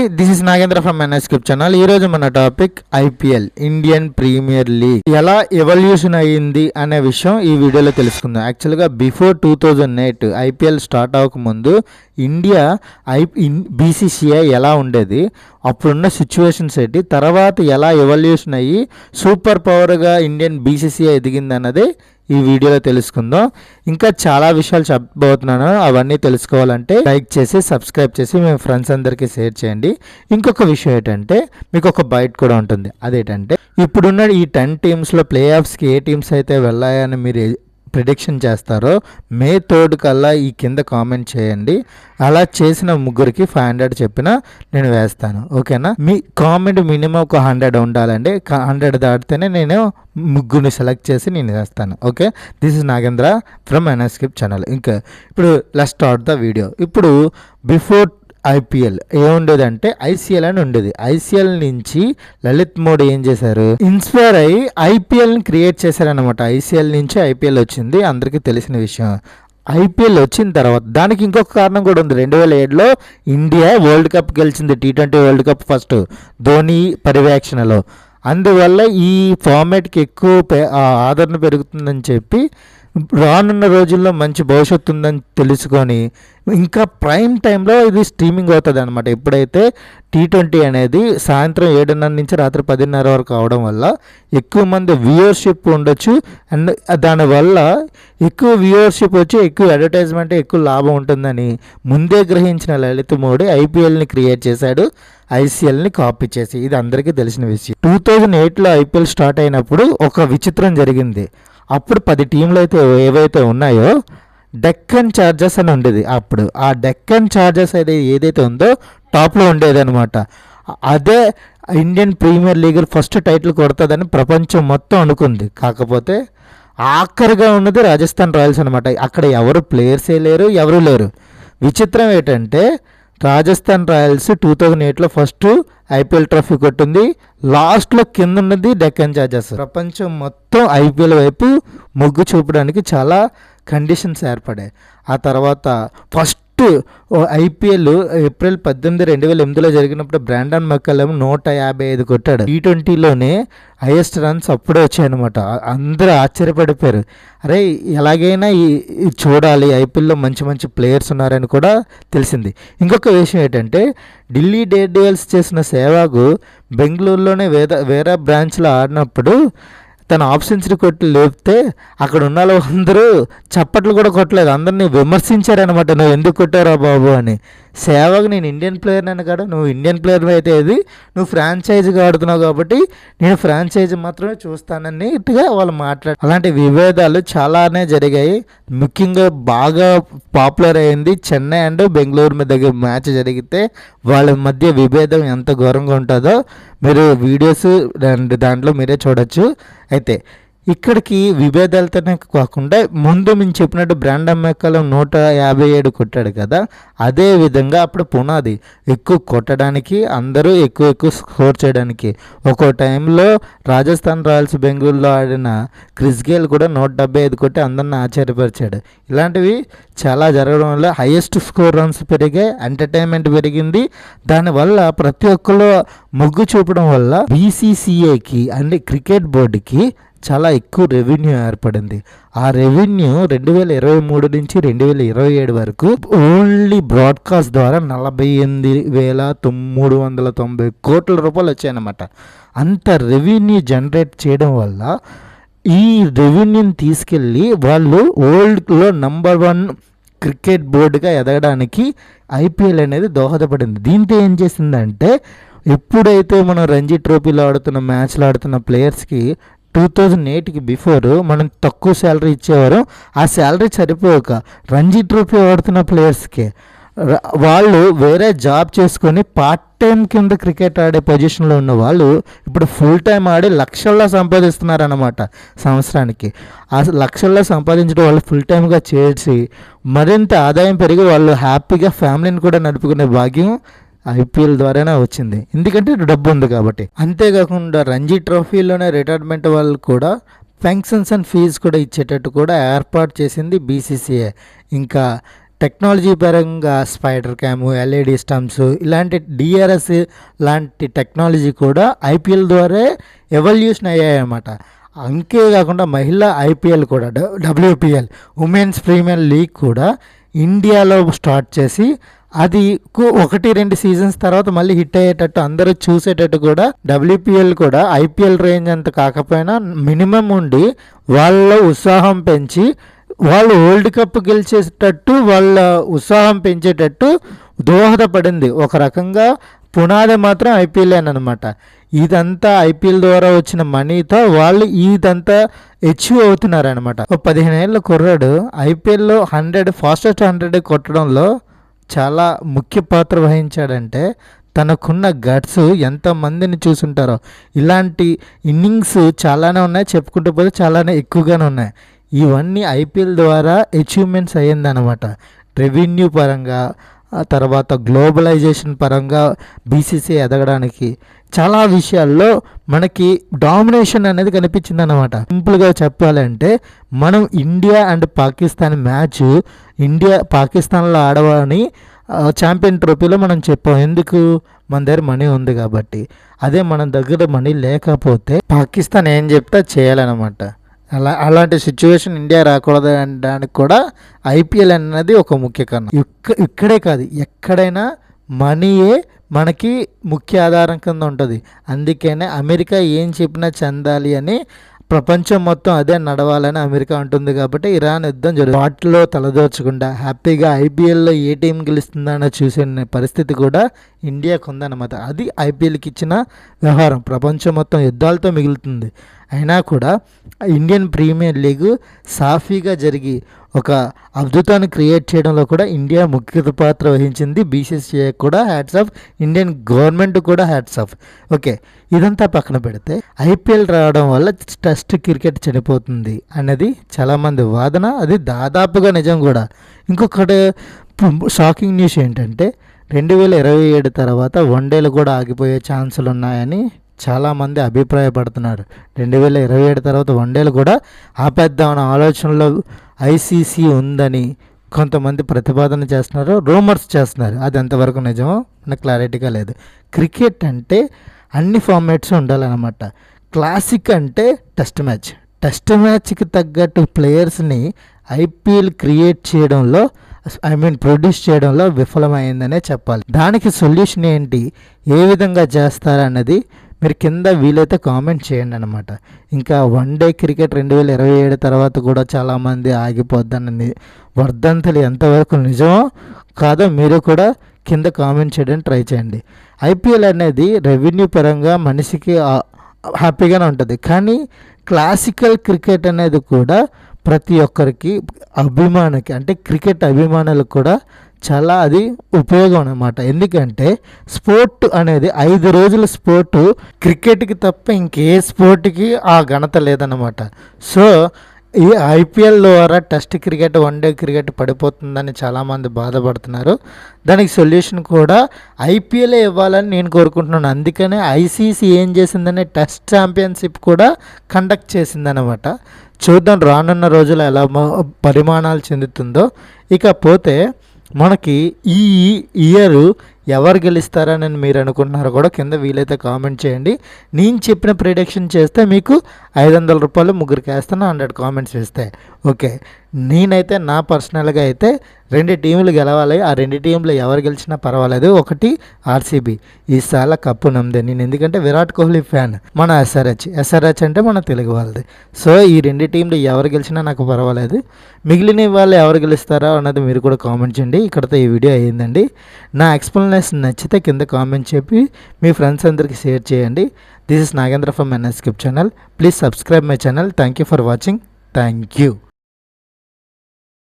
Hi, this is Nagendra from NScript channel. ఈ రోజు మన topic IPL, Indian premier league ఎలా ఎవల్యూషన్ అయ్యింది అనే విషయం ఈ వీడియోలో తెలుసుకుందాం. యాక్చువల్గా బిఫోర్ 2008 ఐపీఎల్ స్టార్ట్ అవ్వకముందు ఇండియా బీసీసీఐ ఎలా ఉండేది, అప్పుడున్న సిచ్యువేషన్స్ ఏంటి, తర్వాత ఎలా ఎవల్యూషన్ అయ్యి సూపర్ పవర్గా ఇండియన్ బీసీసీఐ ఎదిగింది అన్నది ఈ వీడియోలో తెలుసుకుందాం. ఇంకా చాలా విషయాలు చెప్పబోతున్నాను. అవన్నీ తెలుసుకోవాలంటే లైక్ చేసి సబ్స్క్రైబ్ చేసి మీ ఫ్రెండ్స్ అందరికీ షేర్ చేయండి. ఇంకొక విషయం ఏంటంటే మీకు ఒక బైట్ కూడా ఉంటుంది. అదేంటంటే ఇప్పుడున్న ఈ 10 టీమ్స్లో ప్లే ఆఫ్స్కి ఏ టీమ్స్ అయితే వెళ్ళాయని మీరు ప్రిడిక్షన్ చేస్తారో మే 3 కల్లా ఈ కింద కామెంట్ చేయండి. అలా చేసిన ముగ్గురికి 500 చెప్పిన నేను వేస్తాను. ఓకేనా? మీ కామెంట్ మినిమం ఒక 100 ఉండాలండి. 100 దాటితేనే నేను ముగ్గురిని సెలెక్ట్ చేసి నేను వేస్తాను. Okay, this is Nagendra from NScript channel. ఇంకా ఇప్పుడు లెట్స్ స్టార్ట్ ద వీడియో. ఇప్పుడు బిఫోర్ ఐపీఎల్ ఏముండేదంటే ఐసీఎల్ అని ఉండేది. ఐసీఎల్ నుంచి లలిత్ మోడీ ఏం చేశారు, ఇన్స్పైర్ అయ్యి ఐపీఎల్ని క్రియేట్ చేశారనమాట. ఐసీఎల్ నుంచి ఐపీఎల్ వచ్చింది, అందరికీ తెలిసిన విషయం. ఐపీఎల్ వచ్చిన తర్వాత దానికి ఇంకొక కారణం కూడా ఉంది. 2007లో ఇండియా వరల్డ్ కప్ గెలిచింది, T20 world cup first Dhoni పర్యవేక్షణలో. అందువల్ల ఈ ఫార్మాట్కి ఎక్కువ ఆదరణ పెరుగుతుందని చెప్పి రానున్న రోజుల్లో మంచి భవిష్యత్తు ఉందని తెలుసుకొని ఇంకా ప్రైమ్ టైంలో ఇది స్ట్రీమింగ్ అవుతుంది అనమాట. ఎప్పుడైతే T20 అనేది సాయంత్రం 7:30 నుంచి రాత్రి 10:30 వరకు అవడం వల్ల ఎక్కువ మంది వ్యూవర్షిప్ ఉండొచ్చు. అండ్ దానివల్ల ఎక్కువ వ్యూవర్షిప్ వచ్చి ఎక్కువ అడ్వర్టైజ్మెంట్ ఎక్కువ లాభం ఉంటుందని ముందే గ్రహించిన లలిత్ మోడీ ఐపీఎల్ని క్రియేట్ చేశాడు, ఐసీఎల్ని కాపీ చేసి. ఇది అందరికీ తెలిసిన విషయం. 2008లో ఐపీఎల్ స్టార్ట్ అయినప్పుడు ఒక విచిత్రం జరిగింది. అప్పుడు 10 టీంలు అయితే ఏవైతే ఉన్నాయో డెక్కన్ చార్జర్స్ అని ఉండేది. అప్పుడు ఆ డెక్కన్ చార్జర్స్ అయితే ఏదైతే ఉందో టాప్లో ఉండేది అనమాట. అదే Indian premier league first title కొడుతుందని ప్రపంచం మొత్తం అనుకుంది. కాకపోతే ఆఖరిగా ఉన్నది రాజస్థాన్ రాయల్స్ అనమాట. అక్కడ ఎవరు ప్లేయర్సే లేరు, ఎవరు లేరు. విచిత్రం ఏంటంటే రాజస్థాన్ రాయల్స్ 2008లో ఫస్ట్ ఐపీఎల్ ట్రోఫీ కొట్టింది. లాస్ట్లో కింద ఉన్నది డెక్కన్ చార్జర్స్. ప్రపంచం మొత్తం ఐపీఎల్ వైపు మొగ్గు చూపడానికి చాలా కండిషన్స్ ఏర్పడాయి. ఆ తర్వాత ఫస్ట్ ఐపీఎల్ ఏప్రిల్ 18, 2008లో జరిగినప్పుడు బ్రాండన్ మెక్కల్లమ్ 155 కొట్టాడు. T20లోనే హైయెస్ట్ రన్స్ అప్పుడే వచ్చాయన్నమాట. అందరూ ఆశ్చర్యపడిపోయారు. అరే ఎలాగైనా చూడాలి, ఐపీఎల్లో మంచి మంచి ప్లేయర్స్ ఉన్నారని కూడా తెలిసింది. ఇంకొక విషయం ఏంటంటే ఢిల్లీ డేర్ డెవిల్స్ చేసిన సేవాగు బెంగళూరులోనే వేరే బ్రాంచ్లో ఆడినప్పుడు తన ఆఫ్ సెంచరీ కొట్టి లేపితే అక్కడ ఉన్న అందరూ చప్పట్లు కూడా కొట్టలేదు, అందరినీ విమర్శించారనమాట. నువ్వు ఎందుకు కొట్టారా బాబు అని. సేవకు నేను ఇండియన్ ప్లేయర్ అని కాదు, నువ్వు ఇండియన్ ప్లేయర్ అయితే ఇది నువ్వు ఫ్రాంచైజీగా ఆడుతున్నావు కాబట్టి నేను ఫ్రాంచైజీ మాత్రమే చూస్తానన్నట్టుగా వాళ్ళు మాట్లాడు. అలాంటి విభేదాలు చాలానే జరిగాయి. ముఖ్యంగా బాగా పాపులర్ అయింది చెన్నై అండ్ బెంగళూరు మధ్య మ్యాచ్ జరిగితే వాళ్ళ మధ్య విభేదం ఎంత ఘోరంగా ఉంటుందో మీరు వీడియోస్ దాంట్లో మీరే చూడొచ్చు. అయితే ఇక్కడికి విభేదాలతోనే కాకుండా ముందు మేము చెప్పినట్టు బ్రాండన్ మెక్కల్లమ్ 157 కొట్టాడు కదా, అదే విధంగా అప్పుడు పునాది ఎక్కువ కొట్టడానికి, అందరూ ఎక్కువ స్కోర్ చేయడానికి. ఒక్కో టైంలో రాజస్థాన్ రాయల్స్ బెంగళూరులో ఆడిన క్రిస్ గేల్ కూడా 175 కొట్టి అందరిని ఆశ్చర్యపరిచాడు. ఇలాంటివి చాలా జరగడం వల్ల హైయెస్ట్ స్కోర్ రన్స్ పెరిగాయి, ఎంటర్టైన్మెంట్ పెరిగింది. దానివల్ల ప్రతి ఒక్కరు మొగ్గు చూపడం వల్ల బీసీసీఐకి అంటే క్రికెట్ బోర్డుకి చాలా ఎక్కువ రెవెన్యూ ఏర్పడింది. ఆ రెవెన్యూ 2023 నుంచి 2027 వరకు ఓన్లీ బ్రాడ్కాస్ట్ ద్వారా 48,390 కోట్ల రూపాయలు వచ్చాయన్నమాట. అంత రెవెన్యూ జనరేట్ చేయడం వల్ల ఈ రెవెన్యూని తీసుకెళ్ళి వాళ్ళు వరల్డ్లో నంబర్ 1 క్రికెట్ బోర్డుగా ఎదగడానికి ఐపీఎల్ అనేది దోహదపడింది. దీంతో ఏం చేసిందంటే ఎప్పుడైతే మనం రంజీ ట్రోఫీలో ఆడుతున్న మ్యాచ్లో ఆడుతున్న ప్లేయర్స్కి 2008కి బిఫోర్ మనం తక్కువ శాలరీ ఇచ్చేవారు. ఆ శాలరీ సరిపోక రంజీ ట్రోఫీ ఆడుతున్న ప్లేయర్స్కి వాళ్ళు వేరే జాబ్ చేసుకొని పార్ట్ టైం కింద క్రికెట్ ఆడే పొజిషన్లో ఉన్న వాళ్ళు ఇప్పుడు ఫుల్ టైం ఆడి లక్షల్లో సంపాదిస్తున్నారన్నమాట సంవత్సరానికి. ఆ లక్షల్లో సంపాదించడం వాళ్ళు ఫుల్ టైంగా చేసి మరింత ఆదాయం పెరిగి వాళ్ళు హ్యాపీగా ఫ్యామిలీని కూడా నడుపుకునే భాగ్యం ఐపీఎల్ ద్వారానే వచ్చింది, ఎందుకంటే డబ్బు ఉంది కాబట్టి. అంతేకాకుండా రంజీ ట్రోఫీలోనే రిటైర్మెంట్ వాళ్ళు కూడా పెన్షన్స్ అండ్ ఫీజు కూడా ఇచ్చేటట్టు కూడా ఏర్పాటు చేసింది బీసీసీఐ. ఇంకా టెక్నాలజీ పరంగా స్పైడర్ క్యాము, ఎల్ఈడి స్టంప్స్ ఇలాంటి డిఆర్ఎస్ లాంటి టెక్నాలజీ కూడా ఐపీఎల్ ద్వారా ఎవల్యూషన్ అయ్యాయన్నమాట. అంతేకాకుండా మహిళా ఐపీఎల్ కూడా డబ్ల్యూపీఎల్ ఉమెన్స్ ప్రీమియర్ లీగ్ కూడా ఇండియాలో స్టార్ట్ చేసి అది 1-2 సీజన్స్ తర్వాత మళ్ళీ హిట్ అయ్యేటట్టు అందరూ చూసేటట్టు కూడా డబ్ల్యూపీఎల్ కూడా ఐపీఎల్ రేంజ్ అంత కాకపోయినా మినిమం ఉండి వాళ్ళ ఉత్సాహం పెంచి వాళ్ళు వరల్డ్ కప్ గెలిచేటట్టు వాళ్ళ ఉత్సాహం పెంచేటట్టు దోహదపడింది. ఒక రకంగా పునాది మాత్రం ఐపీఎల్ అనమాట. ఇదంతా ఐపీఎల్ ద్వారా వచ్చిన మనీతో వాళ్ళు ఇదంతా అచీవ్ అవుతున్నారనమాట. 15 ఏళ్ళ కుర్రాడు ఐపీఎల్లో 100 ఫాస్టెస్ట్ 100 కొట్టడంలో చాలా ముఖ్య పాత్ర వహించాడంటే తనకున్న గట్స్ ఎంతమందిని చూసుంటారో. ఇలాంటి ఇన్నింగ్స్ చాలానే ఉన్నాయి, చెప్పుకుంటూ పోతే చాలానే ఎక్కువగానే ఉన్నాయి. ఇవన్నీ ఐపీఎల్ ద్వారా అచీవ్మెంట్స్ అయ్యిందనమాట. రెవెన్యూ పరంగా, తర్వాత గ్లోబలైజేషన్ పరంగా బీసీసీ ఎదగడానికి చాలా విషయాల్లో మనకి డామినేషన్ అనేది కనిపించింది అనమాట. సింపుల్గా చెప్పాలంటే మనం India and Pakistan match India పాకిస్తాన్లో ఆడవని ఛాంపియన్ ట్రోఫీలో మనం చెప్పాం. ఎందుకు? మన దగ్గర మనీ ఉంది కాబట్టి. అదే మన దగ్గర మనీ లేకపోతే పాకిస్తాన్ ఏం చెప్తే చేయాలన్నమాట. అలాంటి సిచ్యువేషన్ ఇండియా రాకూడదు అనడానికి కూడా ఐపీఎల్ అనేది ఒక ముఖ్య కారణం. ఇక్కడే కాదు, ఎక్కడైనా మనీయే మనకి ముఖ్య ఆధారం కింద ఉంటుంది. అందుకనే అమెరికా ఏం చెప్పినా చెందాలి అని ప్రపంచం మొత్తం అదే నడవాలని అమెరికా ఉంటుంది. కాబట్టి ఇరాన్ యుద్ధం జరుగుతుంది. వాటిలో తలదోర్చకుండా హ్యాపీగా ఐపీఎల్లో ఏ టీం గెలుస్తుందన్న చూసే పరిస్థితి కూడా ఇండియాకు ఉందన్నమాట. అది ఐపీఎల్కి ఇచ్చిన వ్యవహారం. ప్రపంచం మొత్తం యుద్ధాలతో మిగులుతుంది. అయినా కూడా ఇండియన్ ప్రీమియర్ లీగ్ సాఫీగా జరిగి ఒక అద్భుతాన్ని క్రియేట్ చేయడంలో కూడా ఇండియా ముఖ్య పాత్ర వహించింది. బీసీసీఐ కూడా హ్యాట్స్ ఆఫ్, ఇండియన్ గవర్నమెంట్ కూడా హ్యాట్స్ ఆఫ్. ఓకే, ఇదంతా పక్కన పెడితే ఐపీఎల్ రావడం వల్ల టెస్ట్ క్రికెట్ చనిపోతుంది అనేది చాలామంది వాదన. అది దాదాపుగా నిజం కూడా. ఇంకొకటి షాకింగ్ న్యూస్ ఏంటంటే 2027 తర్వాత వన్డేలు కూడా ఆగిపోయే ఛాన్సులు ఉన్నాయని చాలామంది అభిప్రాయపడుతున్నారు. 2027 తర్వాత వన్డేలు కూడా ఆపేద్దామన్న ఆలోచనలో ఐసీసీ ఉందని కొంతమంది ప్రతిపాదన చేస్తున్నారు, రూమర్స్ చేస్తున్నారు. అది ఎంతవరకు నిజమో నాకు క్లారిటీగా లేదు. క్రికెట్ అంటే అన్ని ఫార్మాట్స్ ఉండాలన్నమాట. క్లాసిక్ అంటే టెస్ట్ మ్యాచ్కి తగ్గట్టు ప్లేయర్స్ని ఐపీఎల్ క్రియేట్ చేయడంలో ప్రొడ్యూస్ చేయడంలో విఫలమైందనే చెప్పాలి. దానికి సొల్యూషన్ ఏంటి, ఏ విధంగా చేస్తారన్నది మీరు కింద వీలైతే కామెంట్ చేయండి అనమాట. ఇంకా వన్డే క్రికెట్ 2027 తర్వాత కూడా చాలామంది ఆగిపోద్దన్నది వర్ధంతులు ఎంతవరకు నిజమో కాదో మీరు కూడా కింద కామెంట్ చేయడానికి ట్రై చేయండి. ఐపీఎల్ అనేది రెవెన్యూ పరంగా మనిషికి హ్యాపీగానే ఉంటుంది. కానీ క్లాసికల్ క్రికెట్ అనేది కూడా ప్రతి ఒక్కరికి అభిమానికి అంటే క్రికెట్ అభిమానులకు కూడా చాలా అది ఉపయోగం అన్నమాట. ఎందుకంటే స్పోర్ట్ అనేది 5 రోజుల స్పోర్టు క్రికెట్కి తప్ప ఇంకే స్పోర్ట్కి ఆ ఘనత లేదన్నమాట. సో ఈ ఐపీఎల్ ద్వారా టెస్ట్ క్రికెట్, వన్డే క్రికెట్ పడిపోతుందని చాలామంది బాధపడుతున్నారు. దానికి సొల్యూషన్ కూడా ఐపీఎల్ ఇవ్వాలని నేను కోరుకుంటున్నాను. అందుకనే ఐసీసీ ఏం చేసిందనే టెస్ట్ ఛాంపియన్షిప్ కూడా కండక్ట్ చేసిందనమాట. చూద్దాం రానున్న రోజులు ఎలా పరిమాణాలు చెందుతుందో. ఇకపోతే మనకి ఈ ఇయర్ ఎవరు గెలుస్తారని మీరు అనుకుంటున్నారో కూడా కింద వీలైతే కామెంట్ చేయండి. నేను చెప్పిన ప్రిడిక్షన్ చేస్తే మీకు 500 రూపాయలు ముగ్గురికి వేస్తాను, 100 కామెంట్స్ వేస్తే. ఓకే, నేనైతే నా పర్సనల్గా అయితే 2 టీంలు గెలవాలి. ఆ 2 టీంలు ఎవరు గెలిచినా పర్వాలేదు. ఒకటి ఆర్సీబీ, ఈసారి కప్పు నమ్మదే నేను, ఎందుకంటే విరాట్ కోహ్లీ ఫ్యాన్. మన ఎస్ఆర్హెచ్ అంటే మన తెలుగు వాళ్ళది. సో ఈ 2 టీంలు ఎవరు గెలిచినా నాకు పర్వాలేదు. మిగిలిన వాళ్ళు ఎవరు గెలుస్తారో అన్నది మీరు కూడా కామెంట్ చేయండి. ఇక్కడతో ఈ వీడియో అయ్యిందండి. నా ఎక్స్ప్లెనేషన్ నచ్చితే కింద కామెంట్ చెప్పి మీ ఫ్రెండ్స్ అందరికీ షేర్ చేయండి. This is Nagendra from NS Skip channel. Please subscribe my channel. Thank you for watching. Thank you.